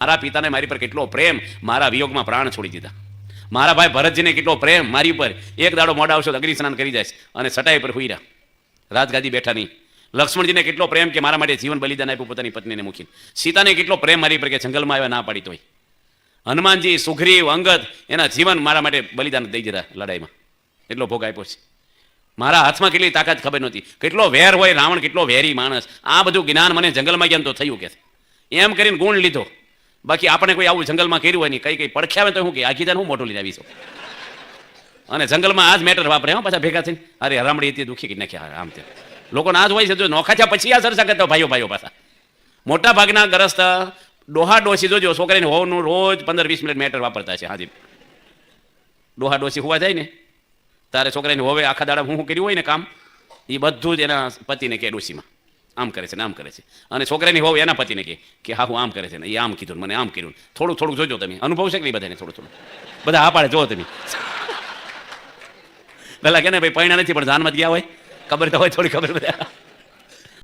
મારા પિતાને મારી પર કેટલો પ્રેમ, મારા વિયોગમાં પ્રાણ છોડી દીધા. મારા ભાઈ ભરતજીને કેટલો પ્રેમ મારી ઉપર, એક દાડો મોડા આવશો અગ્નિ સ્નાન કરી જાય અને સટાઈ પર હુઈ રહ્યા, રાજગાદી બેઠા નહીં. લક્ષ્મણજીને કેટલો પ્રેમ કે મારા માટે જીવન બલિદાન આપ્યું પોતાની પત્નીને મૂકીને. સીતાને કેટલો પ્રેમ મારી પર કે જંગલમાં આવ્યા ના પાડી તોય. હનુમાનજી, સુગ્રીવ, અંગદ એના જીવન મારા માટે બલિદાન દઈ દીધા લડાઈમાં, એટલો ભોગ આપ્યો છે. મારા હાથમાં કેટલી તાકાત ખબર નહોતી, કેટલો વેર હોય, રાવણ કેટલો વેરી માણસ. આ બધું જ્ઞાન મને જંગલમાં ગયા તો થયું કે એમ કરીને ગુણ લીધો. બાકી આપણે કોઈ આવું જંગલમાં કર્યું હોય નહીં, કઈ પડખે આવે તો શું કે આખી હું મોટું લઈને આવીશું. અને જંગલમાં આ જ મેટર વાપરે હો પાછા ભેગા થઈને. અરે હરામડી હતી દુઃખી કરી નાખ્યા આમ તેમ. લોકોને આ જ હોય છે, જો નોખા થયા પછી આ ચર્ચા કરતા ભાઈઓ પાછા. મોટા ભાગના ગ્રસ્ત ડોહા ડોસી જોજો છોકરીને હોવાનું રોજ 15-20 મિનિટ મેટર વાપરતા છે. હાજી, ડોહા ડોસી હોવા જાય ને તારે છોકરાને હોવે આખા દાડા હું કર્યું હોય ને કામ, એ બધું જ એના પતિને કે ડોસીમાં આમ કરે છે ને આમ કરે છે. અને છોકરાની હોવ એના પતિને કે હા હું આમ કરે છે ને એ આમ કીધું મને આમ કર્યું. થોડું થોડું જોજો તમે, અનુભવ છે કે નહીં બધાને? થોડું થોડું બધા આ પાડે જો તમે. પેલા કે ને ભાઈ પૈણા નથી પણ જાનમાં જ ગયા હોય, ખબર તો હોય થોડી ખબર બધા.